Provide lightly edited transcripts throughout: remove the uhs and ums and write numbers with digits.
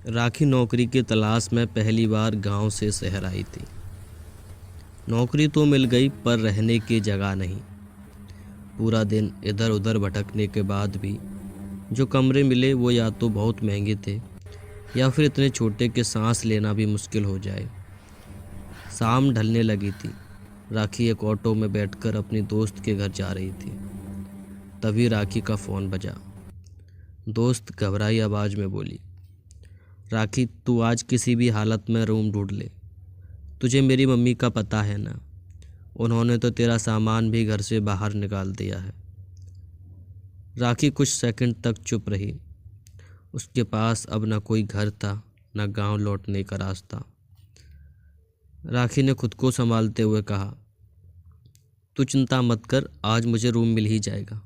राखी नौकरी की तलाश में पहली बार गांव से शहर आई थी। नौकरी तो मिल गई पर रहने की जगह नहीं। पूरा दिन इधर उधर भटकने के बाद भी जो कमरे मिले वो या तो बहुत महंगे थे या फिर इतने छोटे कि सांस लेना भी मुश्किल हो जाए। शाम ढलने लगी थी। राखी एक ऑटो में बैठकर अपनी दोस्त के घर जा रही थी। तभी राखी का फ़ोन बजा। दोस्त घबराई आवाज़ में बोली, राखी तू आज किसी भी हालत में रूम ढूंढ ले। तुझे मेरी मम्मी का पता है ना, उन्होंने तो तेरा सामान भी घर से बाहर निकाल दिया है। राखी कुछ सेकंड तक चुप रही। उसके पास अब न कोई घर था न गांव लौटने का रास्ता। राखी ने खुद को संभालते हुए कहा, तू चिंता मत कर, आज मुझे रूम मिल ही जाएगा।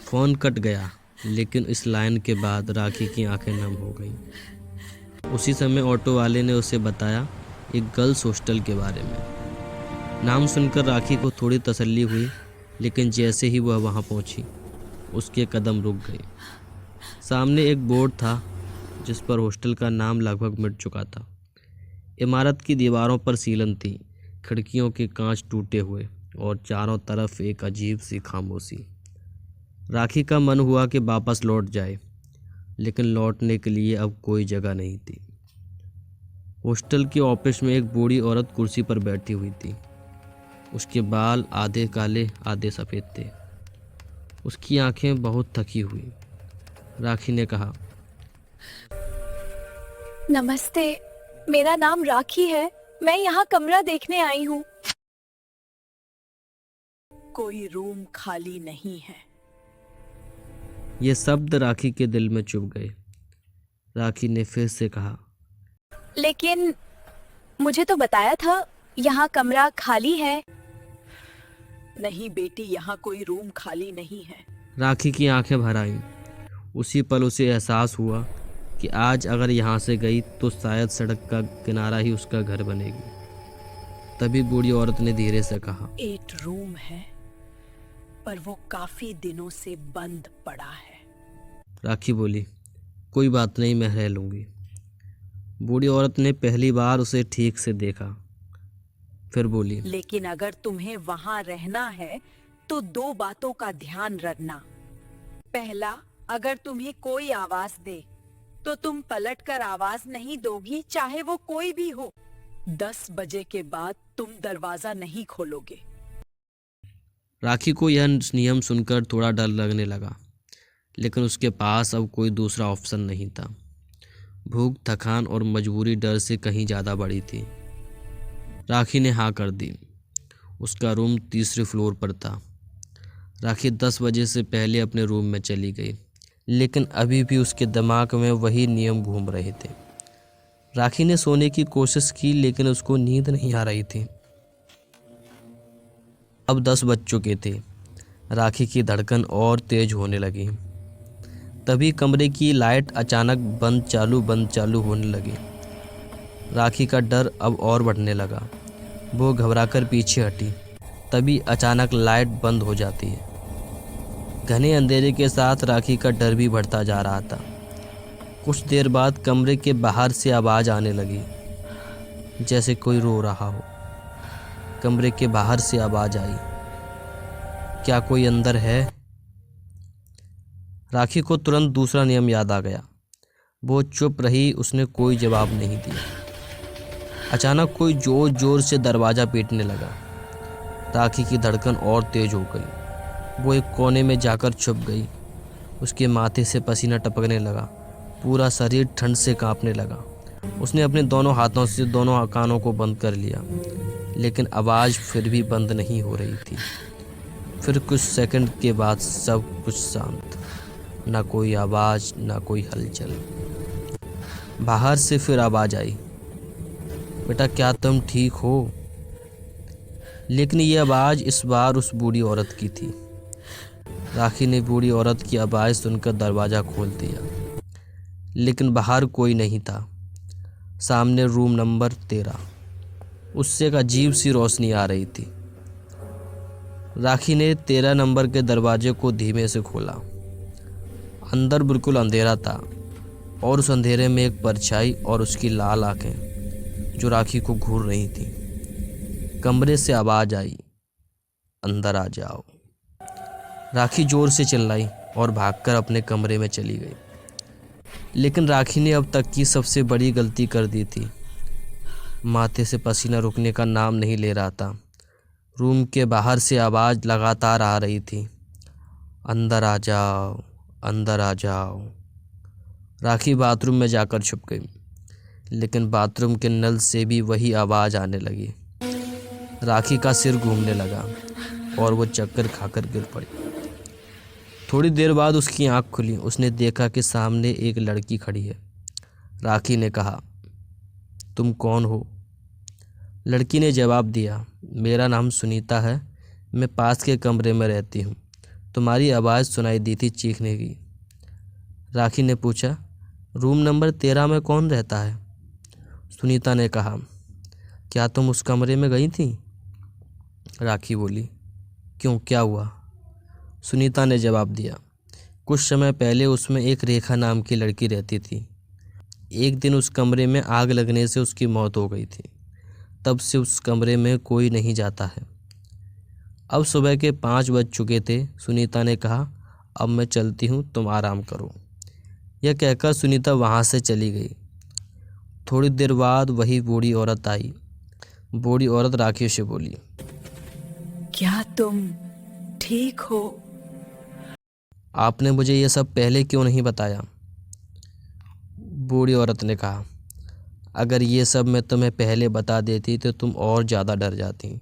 फ़ोन कट गया, लेकिन इस लाइन के बाद राखी की आंखें नम हो गईं। उसी समय ऑटो वाले ने उसे बताया एक गर्ल्स हॉस्टल के बारे में। नाम सुनकर राखी को थोड़ी तसल्ली हुई, लेकिन जैसे ही वह वहां पहुंची, उसके कदम रुक गए। सामने एक बोर्ड था जिस पर हॉस्टल का नाम लगभग मिट चुका था। इमारत की दीवारों पर सीलन थी, खिड़कियों के कांच टूटे हुए और चारों तरफ एक अजीब सी खामोशी। राखी का मन हुआ कि वापस लौट जाए, लेकिन लौटने के लिए अब कोई जगह नहीं थी। हॉस्टल के ऑफिस में एक बूढ़ी औरत कुर्सी पर बैठी हुई थी। उसके बाल आधे काले आधे सफ़ेद थे। उसकी आंखें बहुत थकी हुई। राखी ने कहा, नमस्ते, मेरा नाम राखी है। मैं यहाँ कमरा देखने आई हूँ। कोई रूम खाली नहीं है। यह शब्द राखी के दिल में चुभ गए। राखी ने फिर से कहा, लेकिन मुझे तो बताया था यहाँ कमरा खाली है। नहीं बेटी, यहाँ कोई रूम खाली नहीं है। राखी की आंखें भर आईं। उसी पल उसे एहसास हुआ कि आज अगर यहाँ से गई तो शायद सड़क का किनारा ही उसका घर बनेगी। तभी बूढ़ी औरत ने धीरे से कहा, एक रूम है, पर वो काफी दिनों से बंद पड़ा है। राखी बोली, कोई बात नहीं, मैं रह लूँगी। बूढ़ी औरत ने पहली बार उसे ठीक से देखा, फिर बोली, लेकिन अगर तुम्हें वहां रहना है तो दो बातों का ध्यान रखना। पहला, अगर तुम्हें कोई आवाज दे तो तुम पलटकर आवाज नहीं दोगी, चाहे वो कोई भी हो। 10 बजे के बाद तुम दरवाजा नहीं खोलोगे। राखी को यह नियम सुनकर थोड़ा डर लगने लगा, लेकिन उसके पास अब कोई दूसरा ऑप्शन नहीं था। भूख, थकान और मजबूरी डर से कहीं ज़्यादा बड़ी थी। राखी ने हाँ कर दी। उसका रूम तीसरे फ्लोर पर था। राखी 10 बजे से पहले अपने रूम में चली गई, लेकिन अभी भी उसके दिमाग में वही नियम घूम रहे थे। राखी ने सोने की कोशिश की, लेकिन उसको नींद नहीं आ रही थी। अब 10 बज चुके थे। राखी की धड़कन और तेज होने लगी। तभी कमरे की लाइट अचानक बंद चालू होने लगी। राखी का डर अब और बढ़ने लगा। वो घबराकर पीछे हटी। तभी अचानक लाइट बंद हो जाती है। घने अंधेरे के साथ राखी का डर भी बढ़ता जा रहा था। कुछ देर बाद कमरे के बाहर से आवाज़ आने लगी, जैसे कोई रो रहा हो। कमरे के बाहर से आवाज़ आई, क्या कोई अंदर है? राखी को तुरंत दूसरा नियम याद आ गया। वो चुप रही, उसने कोई जवाब नहीं दिया। अचानक कोई जोर जोर से दरवाज़ा पीटने लगा। राखी की धड़कन और तेज हो गई। वो एक कोने में जाकर छुप गई। उसके माथे से पसीना टपकने लगा। पूरा शरीर ठंड से कांपने लगा। उसने अपने दोनों हाथों से दोनों कानों को बंद कर लिया, लेकिन आवाज़ फिर भी बंद नहीं हो रही थी। फिर कुछ सेकंड के बाद सब कुछ शांत। ना कोई आवाज़, ना कोई हलचल। बाहर से फिर आवाज़ आई, बेटा क्या तुम ठीक हो? लेकिन ये आवाज़ इस बार उस बूढ़ी औरत की थी। राखी ने बूढ़ी औरत की आवाज़ सुनकर दरवाज़ा खोल दिया, लेकिन बाहर कोई नहीं था। सामने रूम नंबर 13, उससे एक अजीब सी रोशनी आ रही थी। राखी ने 13 नंबर के दरवाजे को धीमे से खोला। अंदर बिल्कुल अंधेरा था। और उस अंधेरे में एक परछाई और उसकी लाल आंखें जो राखी को घूर रही थीं। कमरे से आवाज़ आई, अंदर आ जाओ। राखी जोर से चिल्लाई और भागकर अपने कमरे में चली गई। लेकिन राखी ने अब तक की सबसे बड़ी गलती कर दी थी। माथे से पसीना रुकने का नाम नहीं ले रहा था। रूम के बाहर से आवाज़ लगातार आ रही थी, अंदर आ जाओ, अंदर आ जाओ। राखी बाथरूम में जाकर छुप गई, लेकिन बाथरूम के नल से भी वही आवाज़ आने लगी। राखी का सिर घूमने लगा और वो चक्कर खाकर गिर पड़ी। थोड़ी देर बाद उसकी आंख खुली। उसने देखा कि सामने एक लड़की खड़ी है। राखी ने कहा, तुम कौन हो? लड़की ने जवाब दिया, मेरा नाम सुनीता है, मैं पास के कमरे में रहती हूँ। तुम्हारी आवाज़ सुनाई दी थी चीखने की। राखी ने पूछा, रूम नंबर 13 में कौन रहता है? सुनीता ने कहा, क्या तुम उस कमरे में गई थी? राखी बोली, क्यों, क्या हुआ? सुनीता ने जवाब दिया, कुछ समय पहले उसमें एक रेखा नाम की लड़की रहती थी। एक दिन उस कमरे में आग लगने से उसकी मौत हो गई थी। तब से उस कमरे में कोई नहीं जाता है। अब सुबह के 5 बज चुके थे। सुनीता ने कहा, अब मैं चलती हूँ, तुम आराम करो। यह कहकर सुनीता वहाँ से चली गई। थोड़ी देर बाद वही बूढ़ी औरत आई। बूढ़ी औरत राखी से बोली, क्या तुम ठीक हो? आपने मुझे ये सब पहले क्यों नहीं बताया? बूढ़ी औरत ने कहा, अगर ये सब मैं तुम्हें पहले बता देती तो तुम और ज़्यादा डर जाती,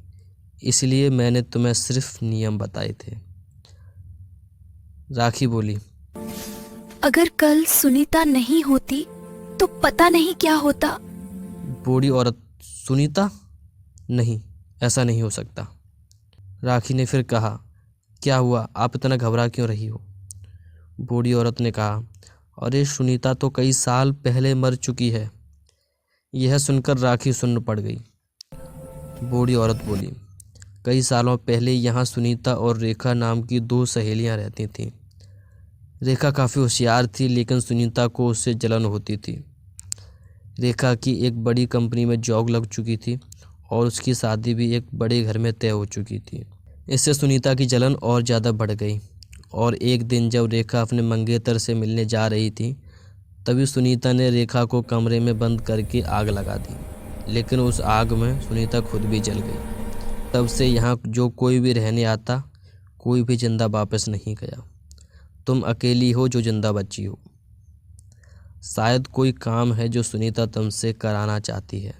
इसलिए मैंने तुम्हें सिर्फ नियम बताए थे। राखी बोली, अगर कल सुनीता नहीं होती तो पता नहीं क्या होता। बूढ़ी औरत, सुनीता? नहीं, ऐसा नहीं हो सकता। राखी ने फिर कहा, क्या हुआ, आप इतना घबरा क्यों रही हो? बूढ़ी औरत ने कहा, अरे सुनीता तो कई साल पहले मर चुकी है। यह सुनकर राखी सुन्न पड़ गई। बूढ़ी औरत बोली, कई सालों पहले यहाँ सुनीता और रेखा नाम की 2 सहेलियाँ रहती थीं। रेखा काफ़ी होशियार थी, लेकिन सुनीता को उससे जलन होती थी। रेखा की एक बड़ी कंपनी में जॉब लग चुकी थी और उसकी शादी भी एक बड़े घर में तय हो चुकी थी। इससे सुनीता की जलन और ज़्यादा बढ़ गई और एक दिन जब रेखा अपने मंगेतर से मिलने जा रही थी, तभी सुनीता ने रेखा को कमरे में बंद करके आग लगा दी। लेकिन उस आग में सुनीता खुद भी जल गई। तब से यहाँ जो कोई भी रहने आता, कोई भी जिंदा वापस नहीं गया। तुम अकेली हो जो जिंदा बची हो। शायद कोई काम है जो सुनीता तुमसे कराना चाहती है।